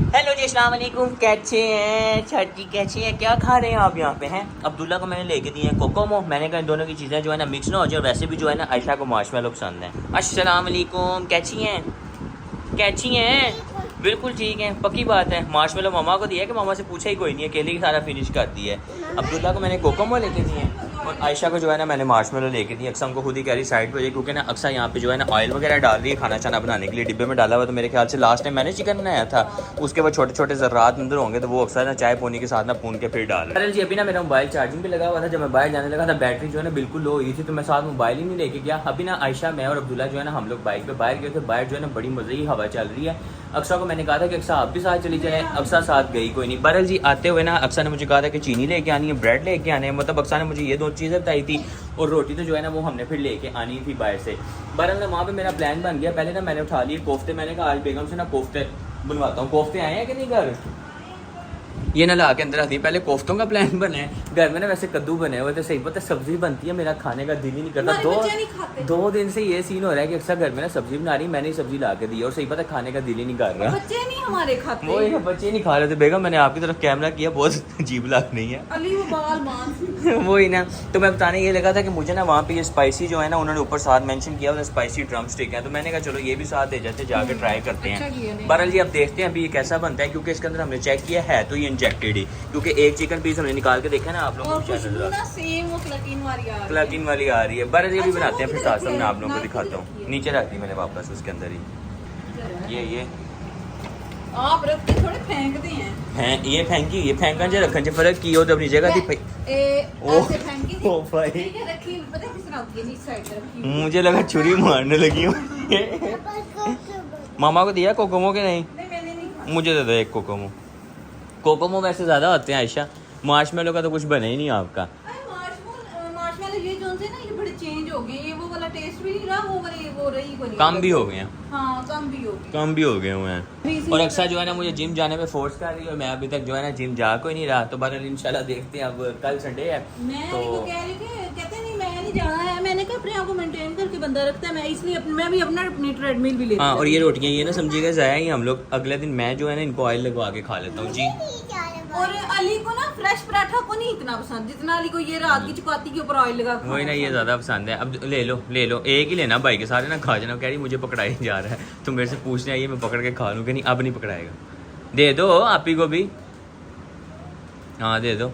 Hello जी, अस्सलाम वालेकुम। कैसे हैं छठी? कैसे हैं? क्या खा रहे हैं आप यहाँ पे हैं? अब्दुल्ला को मैंने लेके दिए हैं कोकोमो। मैंने कहा इन दोनों की चीज़ें जो है ना मिक्स ना हो जाए। वैसे भी जो है ना आयशा को मार्शमेलो पसंद है। अस्सलाम वालेकुम। कैसी हैं? कैसी हैं? बिल्कुल ठीक है, पक्की बात है। मार्शमेलो मामा को दिया है कि मामा से पूछा ही कोई नहीं, अकेले ही सारा फिनिश कर दिया है। अब्दुल्ला को मैंने कोकोमो लेके दिए हैं और आयशा को जो है ना मैंने मार्शमेलो लेके दी। अक्सर हमको खुद ही कह रही साइड पे, क्योंकि ना अक्सर यहाँ पे जो है ना ऑयल वगैरह डाल रही है खाना चाना बनाने के लिए, डिब्बे में डाला हुआ। तो मेरे ख्याल से लास्ट टाइम मैंने चिकन बनाया था, उसके बाद छोटे छोटे ज़र्रात अंदर होंगे, तो वो अक्सर ना चाय पोनी के साथ ना पून के फिर डाल। अरे जी, अभी ना मेरा मोबाइल चार्जिंग पे लगा हुआ था। जब मैं बाहर जाने लगा था बैटरी जो है ना बिल्कुल लो हुई थी, तो मैं साथ मोबाइल ही नहीं लेके गया। अभी ना आयशा, मैं और अब्दुल्ला जो है ना हम लोग बाइक पे बाहर गए थे। बाहर जो है ना बड़ी मजे की हवा चल रही है। अक्सर को मैंने कहा था कि अक्सर आप भी साथ चली जाए, अक्सर साथ गई कोई नहीं। बहरहाल जी, आते हुए ना अक्सर ने मुझे कहा था कि चीनी लेके आनी है, ब्रेड लेके आने हैं। मतलब अक्सर ने मुझे ये दो चीज़ें बताई थी और रोटी तो जो है ना वो हमने फिर लेके आनी थी बाहर से। बहरहाल वहाँ पे मेरा प्लान बन गया। पहले ना मैंने उठा लिए कोफ्ते। मैंने कहा आज बेगम से ना कोफ्ते बनवाता हूँ। कोफ्ते आए हैं कि नहीं घर? ये ना ला के अंदर आती है। पहले कोफ्तों का प्लान बना है। घर में ना वैसे कद्दू बने हुए थे, सही पता सब्जी बनती है, मेरा खाने का दिल ही नहीं करता। दो दिन से ये सीन हो रहा है कि अक्सर घर में ना सब्जी बना रही, मैंने ही सब्जी ला के दी और सही पता खाने का दिल ही नहीं कर रहा। बच्चे नहीं हमारे खाते। वो ये बच्चे नहीं खा रहे थे। बेगम मैंने आपकी तरफ कैमरा किया, बहुत अजीब लग नहीं है। अली वो बाल मान वही ना, तो मैं बताने ये लगा था कि मुझे ना वहाँ पे ये स्पाइसी जो है ना उन्होंने ऊपर साथ मेंशन किया हुआ स्पाइसी ड्रम स्टिक है। तो मैंने कहा चलो ये भी साथ दे जाते, जाके ट्राई करते हैं। बहरहाल जी अब देखते हैं अभी ये कैसा बनता है, क्योंकि इसके अंदर हमने चेक किया है तो ये इंजेक्टेड ही, क्योंकि एक चिकन पीस हमने निकाल के देखा ना आप लोगों को क्लकिन वाली आ रही है। बहरहाल ये भी बनाते हैं, फिर साथ साथ मैं आप लोगों को दिखाता हूँ। नीचे रख दी मैंने वापस उसके अंदर ही। ये आप रख के थोड़े फेंकते हैं ये फेंकी, ये फेंकन से रखन से फर्क की हो तो अपनी जगह थी। ऐसे फेंकी थी। ओ भाई, ठीक है, रखी पता है किस तरह होती है, नीचे साइड पे रखी। मुझे लगा छुरी मारने लगी हूँ। मामा को दिया कोकोमो के नहीं? नहीं मैंने नहीं खाया। मुझे दे दो एक कोकोमो। कोकोमो वैसे ज़्यादा होते हैं आयशा, मार्शमेलो का तो कुछ बने ही नहीं आपका। मार्शमेलो ये जो से ना ये बड़े चेंज हो गए, ये वो वाला टेस्ट भी नहीं रहा, वो वाली वो रही कोई नहीं। कम भी हो गए हैं। हाँ कम भी हो गए, कम भी हो गए हुए हैं। और अक्सर जो है ना मुझे जिम जाने में फोर्स कर रही है और मैं अभी तक जो है ना जिम जा कोई नहीं रहा। तो बहरहाल इंशाल्लाह देखते हैं, अब कल संडे है। मैं तो इनको कह रही थी, कहते नहीं मैं नहीं जाना है। मैंने कहा अपने आप को मेंटेन करके बंदा रखता है, मैं इसलिए मैं भी अपनी ट्रेडमिल भी लेती हूँ। हाँ, और ये रोटियाँ ये ना समझिएगा ज़ाया ही हम लोग अगले दिन मैं जो है ना इनको ऑयल लगवा के खा लेता हूँ जी। और अली को ना फ्रेश पराठा को नहीं इतना पसंद जितना अली को ये रात की चपाती के ऊपर ऑयल लगा के वही ना, ये ज़्यादा पसंद है। अब ले लो एक ही लेना भाई के सारे ना खा जाना। कह रही मुझे पकड़ाई जा रहा है, तो मेरे से पूछने आइए मैं पकड़ के खा लूँ कि नहीं। अब नहीं पकड़ाएगा, दे दो आप ही को भी। हाँ दे दो।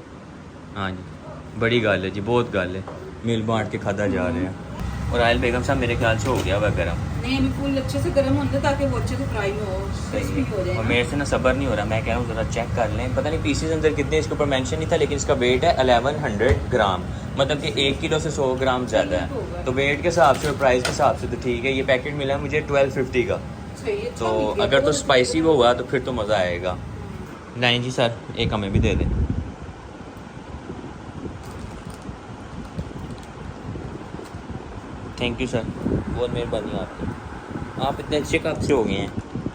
हाँ जी, बड़ी गल है जी, बहुत गल है। मिल बांट के खाता जा रहे हैं। और आयल बेगम साहब मेरे ख्याल से हो गया वह गर्म। नहीं बिल्कुल अच्छे से गर्म होने ताकि वो अच्छे से फ्राई हो, क्रिस्पी हो जाए। और मेरे से ना सब्र नहीं हो रहा, मैं कह रहा हूँ ज़रा चेक कर लें। पता नहीं पीसेस अंदर कितने इसके ऊपर मेंशन नहीं था, लेकिन इसका वेट है 1100 ग्राम, मतलब कि 1 किलो से 100 ग्राम ज़्यादा है। तो वेट के हिसाब से और प्राइस के हिसाब से तो ठीक है। ये पैकेट मिला है मुझे 1250 का। तो अगर तो स्पाइसी वो हुआ तो फिर तो मज़ा आएगा। नहीं जी सर, एक हमें भी दे दें। थैंक यू सर, बहुत मेहरबानी आपकी। आप इतने अच्छे कप से हो गए हैं।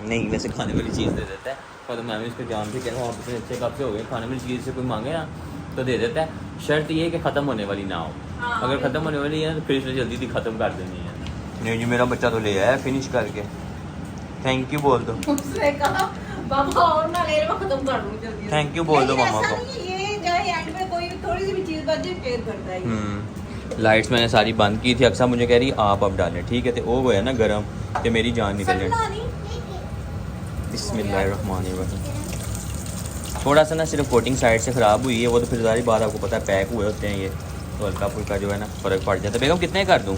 नहीं वैसे खाने वाली चीज़ दे देता है, और तो मैं भी इसको जान से कह रहा हूँ, आप इतने अच्छे कप से हो गए, खाने वाली चीज़ से कोई मांगे ना तो दे देता है। शर्त ये है कि ख़त्म होने वाली ना हो। अगर ख़त्म होने वाली है तो फिर इसने जल्दी ख़त्म कर देनी है। नहीं जी, मेरा बच्चा तो ले आया फिनिश करके। थैंक यू बोल दो। उसने कहा बाबा और ना ले लो, खत्म कर दूँ जल्दी। थैंक यू बोल दो मामा को। ये चाहे एंड में कोई थोड़ी सी भी चीज़ बच जाए शेयर करता है। लाइट्स मैंने सारी बंद की थी। अक्सर मुझे कह रही आप अब डालें, ठीक है। तो वो गया ना गरम, तो मेरी जान निकल जाए। बिस्मिल्लाहिर्रहमानिर्रहीम। थोड़ा सा ना सिर्फ कोटिंग साइड से ख़राब हुई है, वो तो फिर सारी बात आपको पता है पैक हुए होते हैं ये, तो हल्का फुल्का जो है ना फ़र्क पड़ जाता है। बेगम कितने कर दूँ?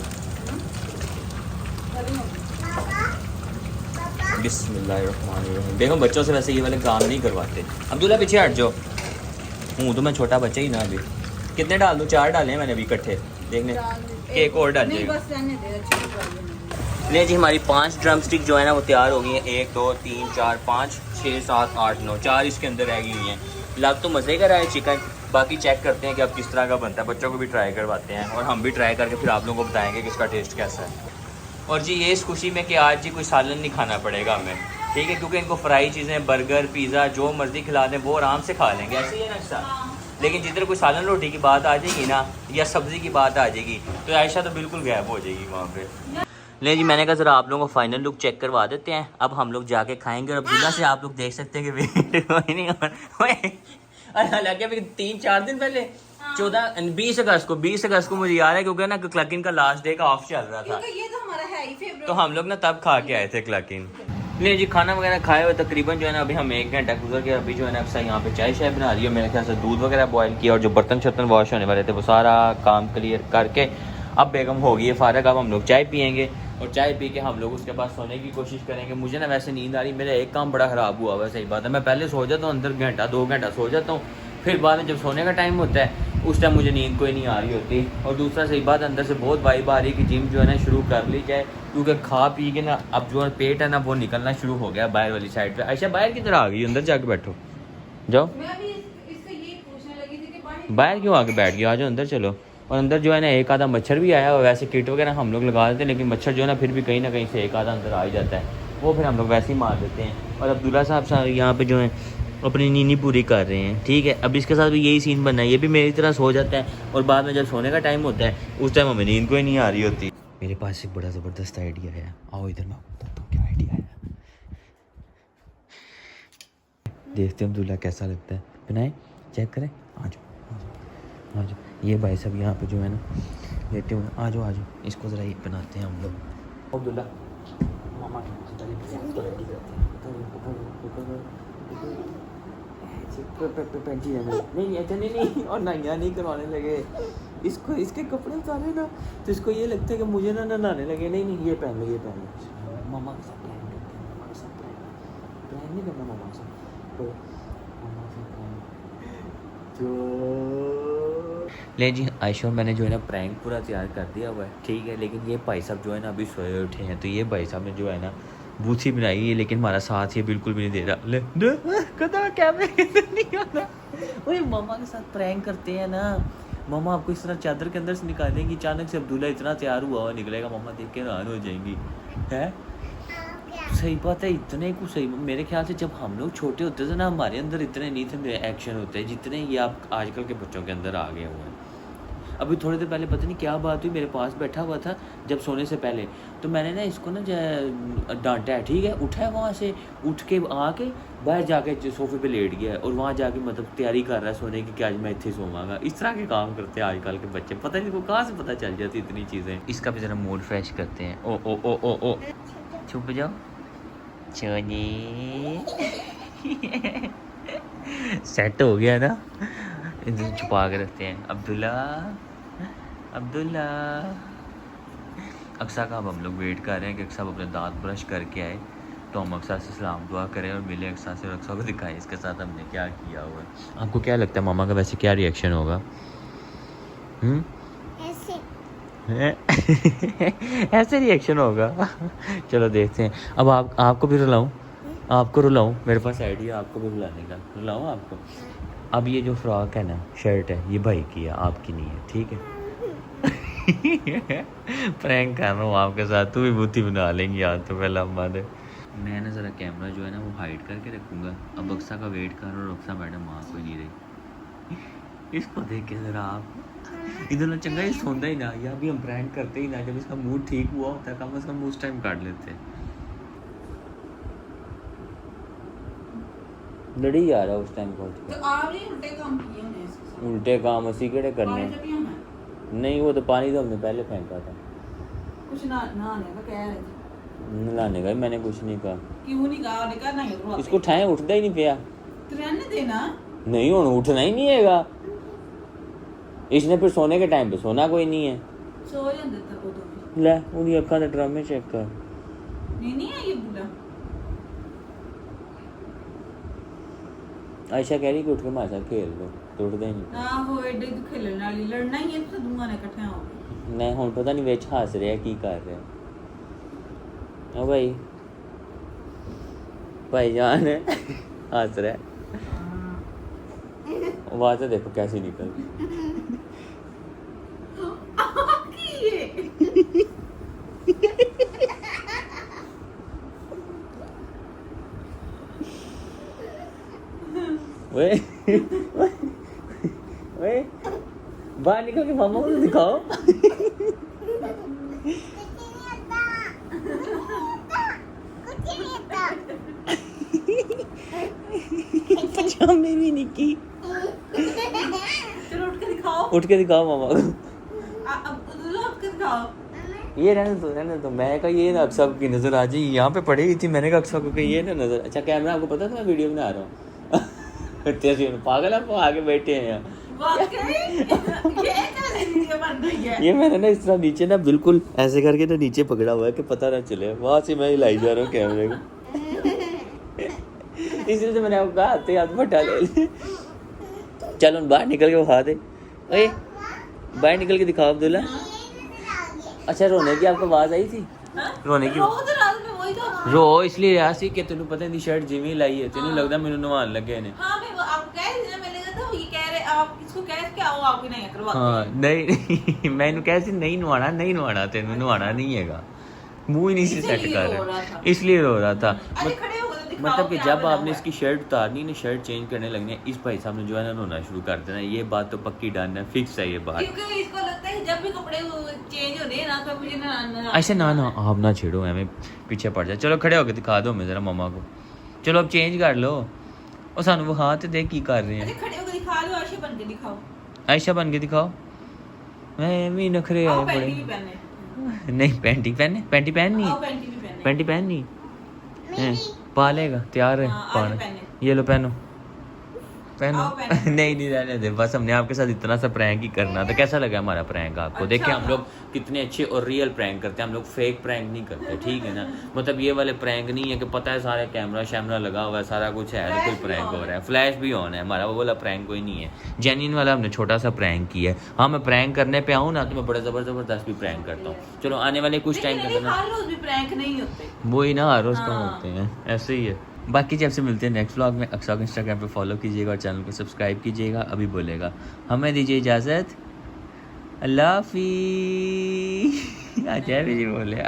बिस्मिल्लाहिर्रहमानिर्रहीम। बेगम बच्चों से वैसे ये वाले काम नहीं करवाते। अब्दुल्ला पीछे हट जाओ, हूँ तो मैं छोटा बच्चा ही ना। अभी कितने डाल दूँ? 4 डालें मैंने अभी इकट्ठे, देखने एक और डाल देगा। ले जी, हमारी 5 ड्रम स्टिक जो है ना वो तैयार हो गई है। 1 2 3 4 5 6 7 8 9, 4 इसके अंदर रह गई हुई हैं। लग तो मज़े का रहा है चिकन, बाकी चेक करते हैं कि अब किस तरह का बनता है। बच्चों को भी ट्राई करवाते हैं और हम भी ट्राई करके फिर आप लोगों को बताएंगे कि इसका टेस्ट कैसा है। और जी ये इस खुशी में कि आज जी कोई सालन नहीं खाना पड़ेगा हमें, ठीक है, क्योंकि इनको फ्राई चीज़ें, बर्गर, पिज़्ज़ा जो मर्ज़ी खिला दें वो आराम से खा लेंगे, ऐसे ही है ना सर। लेकिन जिधर कोई सालन रोटी की बात आ जाएगी ना या सब्ज़ी की बात आ जाएगी तो आयशा तो बिल्कुल गायब हो जाएगी वहाँ पे। ले जी, मैंने कहा ज़रा आप लोगों को फाइनल लुक चेक करवा देते हैं। अब हम लोग जाके खाएंगे और अब्दुल्ला से आप लोग देख सकते हैं कि वेट कोई नहीं और हालांकि अभी 3-4 दिन पहले 20 अगस्त को मुझे याद है, क्योंकि ना क्लकिन का लास्ट डे का ऑफ चल रहा था, ये तो हमारा है ही फेवरेट। तो हम लोग ना तब खा के आए थे क्लकिन। नहीं जी, खाना वगैरह खाए हुए तकरीबन जो है ना अभी हम 1 घंटा गुजर गया। अभी जो है ना अक्सर यहाँ पे चाय शाय बना रही है, मेरे ख्याल से दूध वगैरह बॉयल किया और जो बर्तन शर्तन वॉश होने वाले थे वो सारा काम क्लियर करके अब बेगम हो गई है फारग। अब हम लोग चाय पियेंगे और चाय पी के हम लोग उसके बाद सोने की कोशिश करेंगे। मुझे ना वैसे नींद आ रही, मेरा एक काम बड़ा ख़राब हुआ हुआ, सही बात है। मैं पहले सो जाता हूँ, अंदर घंटा 2 घंटा सो जाता हूँ, फिर बाद में जब सोने का टाइम होता है उस टाइम मुझे नींद कोई नहीं आ रही होती। और दूसरा सही बात, अंदर से बहुत वाइब आ रही है कि जिम जो है ना शुरू कर ली जाए, क्योंकि खा पी के ना अब जो है पेट है ना वो निकलना शुरू हो गया बाहर वाली साइड पे। आयशा बाहर की तरह आ गई, अंदर जाके बैठो, जाओ। मैं भी इससे ये पूछने लगी थी कि बाहर क्यों आके बैठ गया, आ जाओ अंदर चलो। और अंदर जो है ना एक आधा मच्छर भी आया हुआ, वैसे किट वगैरह हम लोग लगा देते हैं, लेकिन मच्छर जो है ना फिर भी कहीं ना कहीं से एक आधा अंदर आ ही जाता है, वो फिर हम लोग वैसे ही मार देते हैं। और अब्दुल्ला साहब यहाँ पे जो है अपनी नींद पूरी कर रहे हैं, ठीक है। अब इसके साथ भी यही सीन बनना है, ये भी मेरी तरह सो जाता है और बाद में जब सोने का टाइम होता है उस टाइम हमें नींद कोई नहीं आ रही होती। मेरे पास एक बड़ा ज़बरदस्त आइडिया है, आओ इधर मैं आपको बताता हूँ क्या आइडिया है। देखते हैं अब्दुल्ला कैसा लगता है, बनाए चेक करें। आ जाओ आ जाओ, ये भाई साहब यहाँ पे जो है ना लेटे हुए, आ जाओ इसको ज़रा ये बनाते हैं हम लोग। अब्दुल्ला मामा नहीं अच्छा नहीं और नहाया नहीं करवाने लगे इसको, इसके कपड़े उतारे ना तो इसको ये लगता है कि मुझे ना नहाने लगे। नहीं ये पहन लो, ये पहन लो। मामा के साथ प्लान करते हैं, मामा के साथ प्लान नहीं करना, मामा के साथ तो मामा के साथ जो ले जी। आयशा मैंने जो है ना प्रैंक पूरा तैयार कर दिया हुआ है, ठीक है। लेकिन ये भाई साहब जो है ना अभी सोए उठे हैं, तो ये भाई साहब ने जो है ना बूथी बनाई है, लेकिन हमारा साथ ये बिल्कुल भी नहीं दे रहा। ले कदा कैमरे नहीं आता। ओए मामा के साथ प्रैंक करते हैं ना, मामा आपको इस तरह चादर के अंदर से निकालेंगी, अचानक से अब्दुल्ला इतना तैयार हुआ हुआ निकलेगा, मामा देख के हैरान हो जाएंगी। है सही बात है, इतने कुछ सही। मेरे ख्याल से जब हम लोग छोटे होते थे ना हमारे अंदर इतने नहीं थे एक्शन होते जितने ये आप आजकल के बच्चों के अंदर आ गए हुए हैं। अभी थोड़ी देर पहले पता नहीं क्या बात हुई, मेरे पास बैठा हुआ था जब सोने से पहले, तो मैंने ना इसको ना डांटा है, ठीक है। उठा है वहाँ से, उठ के आके बाहर जाके सोफे पे लेट गया और वहाँ जाके मतलब तैयारी कर रहा है सोने की कि आज मैं इतने सोवांगा। इस तरह के काम करते हैं आजकल के बच्चे, पता नहीं को कहाँ से पता चल जाती इतनी चीज़ें। इसका भी ज़रा मूड फ्रेश करते हैं। ओ ओ ओ ओ ओ छुप जाओ छोनी सेट हो गया ना, इधर छुपा के रखते हैं। अब्दुल्ला अक्सा का अब हम लोग वेट कर रहे हैं कि अक्सा अपने दांत ब्रश करके आए तो हम अक्सा से सलाम दुआ करें और मिले अक्सा से और अक्सा को दिखाएं इसके साथ हमने क्या किया हुआ है। आपको क्या लगता है मामा का वैसे क्या रिएक्शन होगा? ऐसे रिएक्शन होगा। चलो देखते हैं। अब आपको भी रुलाऊं, आपको रुलाऊं, मेरे पास आइडिया आपको भी रुलाने का। रुलाऊं आपको? अब ये जो फ्रॉक है ना, शर्ट है, ये भाई की है, आपकी नहीं है, ठीक है। प्रैंक कर रहा हूँ आपके साथ, तू भी बूती बना लेंगी आज तो पहला हमारे। मैं ना ज़रा कैमरा जो है ना वो हाइड करके रखूँगा। अब अक्सा का वेट कर रहा और अक्सा मैडम वहाँ कोई नहीं रही। इसको देख के ज़रा आप इधर ना चंगा ही सोंदा ही ना, या भी हम प्रैंक करते ही ना, जब इसका मूड ठीक हुआ होता है कम से कम उस टाइम काट लेते हैं। लड़ी जा रहा उस टाइम कॉल तो आप ही उल्टे काम किए हैं इसके साथ। उल्टे काम असी केड़े करने नहीं, वो तो पानी तो हमने पहले फेंका था। कुछ ना नहाने का कह रहे थे। नहाने का मैंने कुछ नहीं कहा। क्यों नहीं कहा? निकाल नहीं रुआ इसको उठाए उठता ही नहीं पिया। तो रहने देना। नहीं हुन उठना ही नहीं हैगा इसने, फिर सोने के टाइम पे सोना कोई नहीं है। सो जांदे तक तो ले उदी अक्खां दे ड्रामे चेक कर। नहीं है ये बुला। आयशा कह रही कि उठ के हमारे साथ खेल लो, तो उठता ही नहीं। ना हो एडे तो खेलने वाली लड़ना ही है तो दूंगा ने इकट्ठे हो। नहीं हुन पता नहीं विच हंस रहा की कर रहा है। ओ भाई जान हंस रहा है। आवाज़ तो देखो कैसी निकल वे बाहर निकल के मामा को दिखाओ। मेरी निक्की चलो उठ के दिखाओ। उठ के दिखाओ मामा को। अब उठ के दिखाओ। ये रहने दो। मैं कहा ये ना अक्सा की नज़र आ जाए, यहाँ पे पड़ी हुई थी, मैंने कहा अक्सा को कि ये ना नज़र। अच्छा कैमरा आपको पता था मैं वीडियो बना रहा हूँ। तेरे पागल आप आगे बैठे हैं यहाँ। ये मैंने ना इस तरह नीचे ना बिल्कुल ऐसे करके ना नीचे पकड़ा हुआ है कि पता ना चले, वहाँ से मैं हिलाई जा रहा हूँ कैमरे को। इसलिए तो मैंने आपको कहा आते हाथ बटा ले। चलो बाहर निकल के खा दे। ओए बाहर निकल के दिखाओ अब्दुल्ला। अच्छा रोने की आपको आवाज आई थी? रोने की रो इसलिए यार सी कि तेनू पता नहीं शर्ट जिमी लाई है, तेनू लगदा मेनू नवान लगे ने। हां मैं आपको कह रही थी ना, मैंने कहा था ये कह रहे आप किसको कह रहे कि आओ आपकी नहीं करवा। हां नहीं मैनू कह सी नहीं नवाना तेनू नवाना नहीं हैगा, मुंह ही नहीं से सेट कर रहा, इसलिए रो रहा था। मतलब कि जब आपने इसकी शर्ट उतारनी ना, शर्ट चेंज करने लगनी है, इस भाई साहब ने जो है ना रोना शुरू कर देना। ये बात तो पक्की डन है, फिक्स है ये बात। क्योंकि इसको लगता है जब भी कपड़े चेंज होने हैं ना तो मुझे ना ऐसे ना आप ना छेड़ो, हमें पीछे पड़ जाए। चलो खड़े होके दिखा दो मैं जरा मम्मा को। चलो अब चेंज कर लो। और सानू वो हाथ देख की कर रहे हैं। खड़े होके दिखा लो, आयशा बन के दिखाओ। आयशा बन के दिखाओ। मैं भी नखरे आए बड़े। नहीं पैंटी पहननी पैंटी पहननी पालेगा तैयार है पाने। ये लो पहनो नहीं रहने दे, बस हमने आपके साथ इतना सा प्रैंक ही करना था। कैसा लगा हमारा प्रैंक आपको? देखिए हम लोग कितने अच्छे और रियल प्रैंक करते हैं, हम लोग फेक प्रैंक नहीं करते, ठीक है ना। मतलब ये वाले प्रैंक नहीं है कि पता है सारे कैमरा शैमरा लगा हुआ है, सारा कुछ है, कोई प्रैंक हो रहा है, फ्लैश भी ऑन है हमारा, वो वाला प्रैंक कोई नहीं है। जेन्युइन वाला हमने छोटा सा प्रैंक किया है। हाँ मैं प्रैंक करने पे आऊँ ना तो मैं बड़ा जबरदस्त भी प्रैंक करता हूँ। चलो आने वाले कुछ टाइम करना, वही ना हर रोज कम होते हैं, ऐसे ही है। बाकी जब से मिलते हैं नेक्स्ट व्लॉग में। अक्सा को इंस्टाग्राम पे फॉलो कीजिएगा और चैनल को सब्सक्राइब कीजिएगा। अभी बोलेगा हमें दीजिए इजाज़त, अल्लाह हाफिज़। आ जाए भी बोले।